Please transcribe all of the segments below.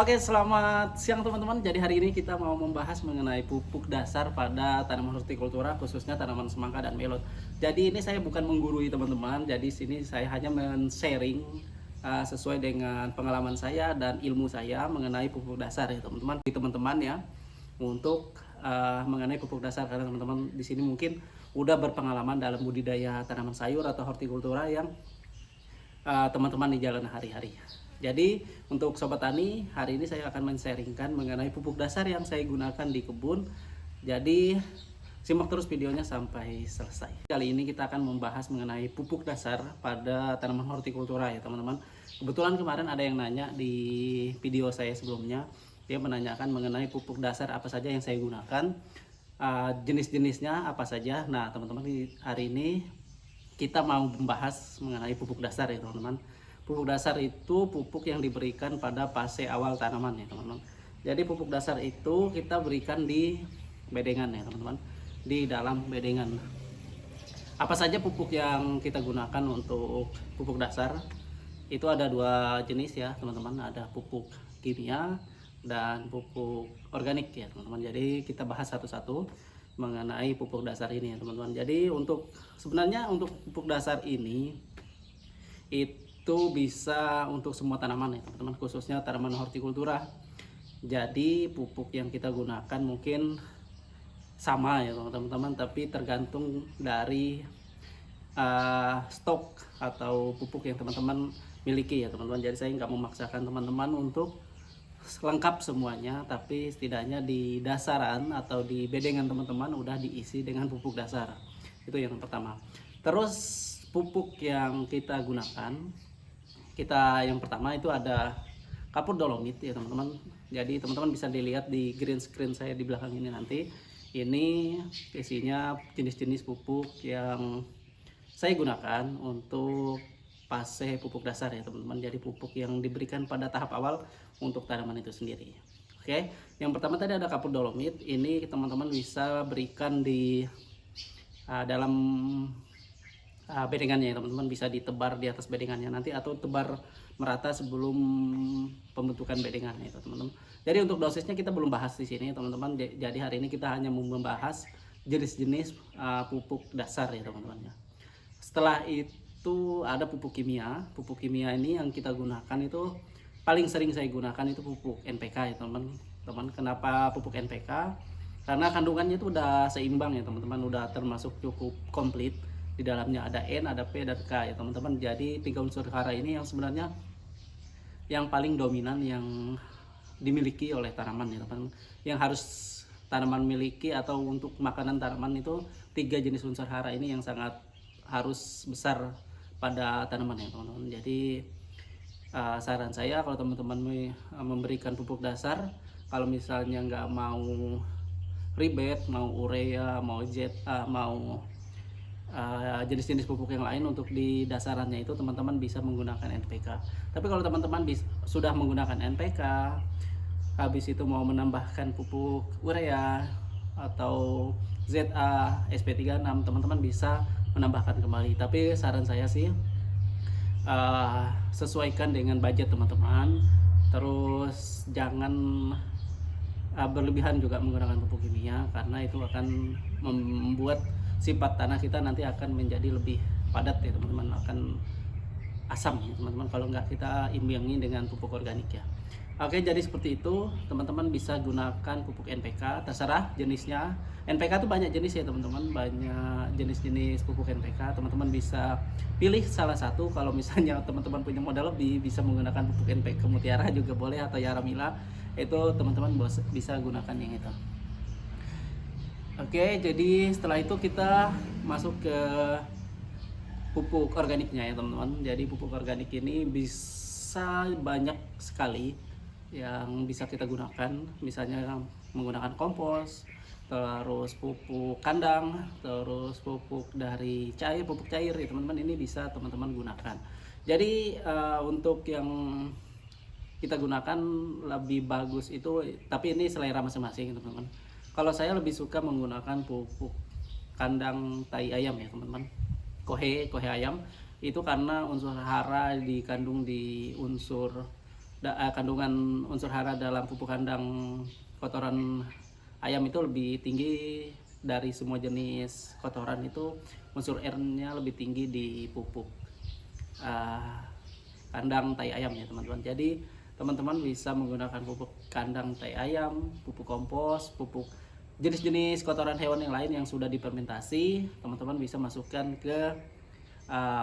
Oke, selamat siang teman-teman. Jadi hari ini kita mau membahas mengenai pupuk dasar pada tanaman hortikultura, khususnya tanaman semangka dan melon. Jadi ini saya bukan menggurui teman-teman. Jadi sini saya hanya men-sharing sesuai dengan pengalaman saya dan ilmu saya mengenai pupuk dasar ya teman-teman. Di teman-teman ya untuk mengenai pupuk dasar, karena teman-teman di sini mungkin udah berpengalaman dalam budidaya tanaman sayur atau hortikultura yang teman-teman di jalan hari-hari. Jadi untuk Sobat Tani, hari ini saya akan men-sharingkan mengenai pupuk dasar yang saya gunakan di kebun. Jadi simak terus videonya sampai selesai. Kali ini kita akan membahas mengenai pupuk dasar pada tanaman hortikultura ya teman-teman. Kebetulan kemarin ada yang nanya di video saya sebelumnya. Dia menanyakan mengenai pupuk dasar apa saja yang saya gunakan, jenis-jenisnya apa saja. Nah teman-teman, hari ini kita mau membahas mengenai pupuk dasar ya teman-teman. Pupuk dasar itu pupuk yang diberikan pada fase awal tanaman ya teman-teman. Jadi pupuk dasar itu kita berikan di bedengan ya teman-teman, di dalam bedengan. Apa saja pupuk yang kita gunakan untuk pupuk dasar? Itu ada dua jenis ya teman-teman, ada pupuk kimia dan pupuk organik ya teman-teman. Jadi kita bahas satu-satu mengenai pupuk dasar ini ya teman-teman. Jadi sebenarnya untuk pupuk dasar ini itu bisa untuk semua tanaman ya teman-teman, khususnya tanaman hortikultura. Jadi pupuk yang kita gunakan mungkin sama ya teman-teman, tapi tergantung dari stok atau pupuk yang teman-teman miliki ya teman-teman. Jadi saya nggak memaksakan teman-teman untuk lengkap semuanya, tapi setidaknya di dasaran atau di bedengan teman-teman udah diisi dengan pupuk dasar. Itu yang pertama. Terus pupuk yang kita gunakan, yang pertama itu ada kapur dolomit ya teman-teman. Jadi teman-teman bisa dilihat di green screen saya di belakang ini nanti. Ini isinya jenis-jenis pupuk yang saya gunakan untuk fase pupuk dasar ya teman-teman. Jadi pupuk yang diberikan pada tahap awal untuk tanaman itu sendiri. Oke, yang pertama tadi ada kapur dolomit. Ini teman-teman bisa berikan di dalam bedengannya ya teman-teman, bisa ditebar di atas bedengannya nanti atau tebar merata sebelum pembentukan bedengannya itu teman-teman. Jadi untuk dosisnya kita belum bahas di sini teman-teman. Jadi hari ini kita hanya membahas jenis-jenis pupuk dasar ya teman-teman ya. Setelah itu ada pupuk kimia. Pupuk kimia ini yang kita gunakan itu paling sering saya gunakan itu pupuk NPK ya teman-teman. Kenapa pupuk NPK? Karena kandungannya itu udah seimbang ya teman-teman, udah termasuk cukup komplit. Di dalamnya ada N, ada P, dan K ya teman-teman. Jadi tiga unsur hara ini yang sebenarnya yang paling dominan yang dimiliki oleh tanaman ya teman-teman. Yang harus tanaman miliki atau untuk makanan tanaman itu tiga jenis unsur hara ini yang sangat harus besar pada tanaman ya teman-teman. Jadi saran saya kalau teman-teman memberikan pupuk dasar, kalau misalnya nggak mau ribet, mau urea, mau ZA, mau jenis-jenis pupuk yang lain untuk di dasarannya itu teman-teman bisa menggunakan NPK. Tapi kalau teman-teman sudah menggunakan NPK, habis itu mau menambahkan pupuk urea atau ZA, SP36, teman-teman bisa menambahkan kembali. Tapi saran saya sih sesuaikan dengan budget teman-teman. Terus jangan berlebihan juga menggunakan pupuk kimia, karena itu akan membuat sifat tanah kita nanti akan menjadi lebih padat ya teman-teman, akan asam ya teman-teman kalau nggak kita imbangi dengan pupuk organik ya. Oke, jadi seperti itu teman-teman bisa gunakan pupuk NPK, terserah jenisnya. NPK itu banyak jenis ya teman-teman, banyak jenis-jenis pupuk NPK. Teman-teman bisa pilih salah satu. Kalau misalnya teman-teman punya modal lebih, bisa menggunakan pupuk NPK Mutiara juga boleh, atau Yaramila, itu teman-teman bisa gunakan yang itu. Oke, jadi setelah itu kita masuk ke pupuk organiknya ya teman-teman. Jadi pupuk organik ini bisa banyak sekali yang bisa kita gunakan. Misalnya menggunakan kompos, terus pupuk kandang, terus pupuk dari pupuk cair ya teman-teman. Ini bisa teman-teman gunakan. Jadi untuk yang kita gunakan lebih bagus itu, tapi ini selera masing-masing teman-teman. Kalau saya lebih suka menggunakan pupuk kandang tai ayam ya teman-teman, kohe ayam, itu karena unsur hara dikandung di unsur kandungan unsur hara dalam pupuk kandang kotoran ayam itu lebih tinggi dari semua jenis kotoran. Itu unsur R-nya lebih tinggi di pupuk kandang tai ayam ya teman-teman. Jadi teman-teman bisa menggunakan pupuk kandang tai ayam, pupuk kompos, pupuk jenis-jenis kotoran hewan yang lain yang sudah difermentasi. Teman-teman bisa masukkan ke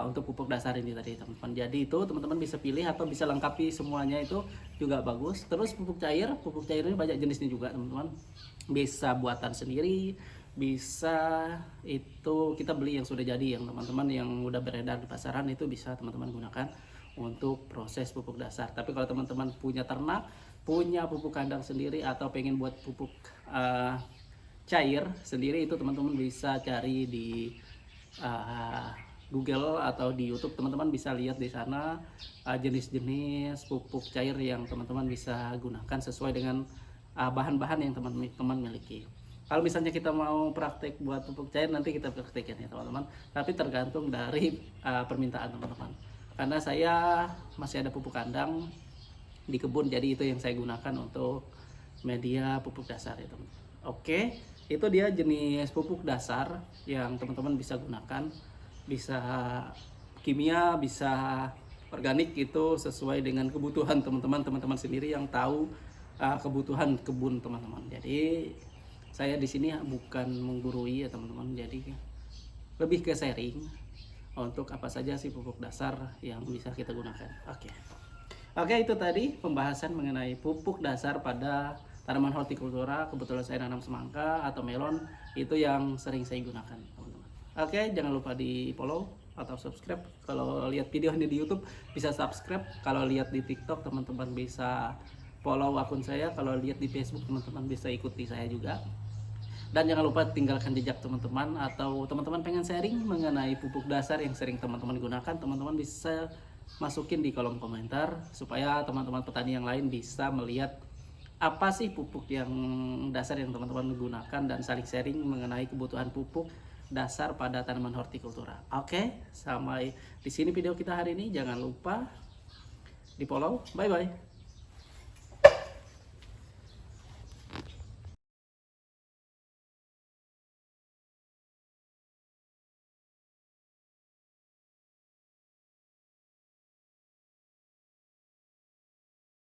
untuk pupuk dasar ini tadi teman-teman. Jadi itu teman-teman bisa pilih atau bisa lengkapi semuanya, itu juga bagus. Terus pupuk cair ini banyak jenisnya juga teman-teman. Bisa buatan sendiri, bisa itu kita beli yang sudah jadi, yang teman-teman yang udah beredar di pasaran itu bisa teman-teman gunakan untuk proses pupuk dasar. Tapi kalau teman-teman punya ternak, punya pupuk kandang sendiri, atau pengen buat pupuk cair sendiri, itu teman-teman bisa cari di Google atau di YouTube. Teman-teman bisa lihat di sana jenis-jenis pupuk cair yang teman-teman bisa gunakan sesuai dengan bahan-bahan yang teman-teman miliki. Kalau misalnya kita mau praktek buat pupuk cair, nanti kita praktekkan ya teman-teman. Tapi tergantung dari permintaan teman-teman. Karena saya masih ada pupuk kandang di kebun, jadi itu yang saya gunakan untuk media pupuk dasar ya teman-teman. Oke, itu dia jenis pupuk dasar yang teman-teman bisa gunakan. Bisa kimia, bisa organik, itu sesuai dengan kebutuhan teman-teman sendiri yang tahu kebutuhan kebun teman-teman. Jadi saya di sini bukan menggurui ya teman-teman, jadi lebih ke sharing untuk apa saja sih pupuk dasar yang bisa kita gunakan. Oke, itu tadi pembahasan mengenai pupuk dasar pada tanaman hortikultura. Kebetulan saya nanam semangka atau melon, itu yang sering saya gunakan teman-teman. Oke, jangan lupa di follow atau subscribe. Kalau lihat video ini di YouTube bisa subscribe. Kalau lihat di TikTok teman-teman bisa follow akun saya. Kalau lihat di Facebook teman-teman bisa ikuti saya juga. Dan jangan lupa tinggalkan jejak teman-teman, atau teman-teman pengen sharing mengenai pupuk dasar yang sering teman-teman gunakan, teman-teman bisa masukin di kolom komentar supaya teman-teman petani yang lain bisa melihat apa sih pupuk yang dasar yang teman-teman gunakan, dan saling sharing mengenai kebutuhan pupuk dasar pada tanaman hortikultura. Oke, sampai di sini video kita hari ini. Jangan lupa di follow. Bye bye.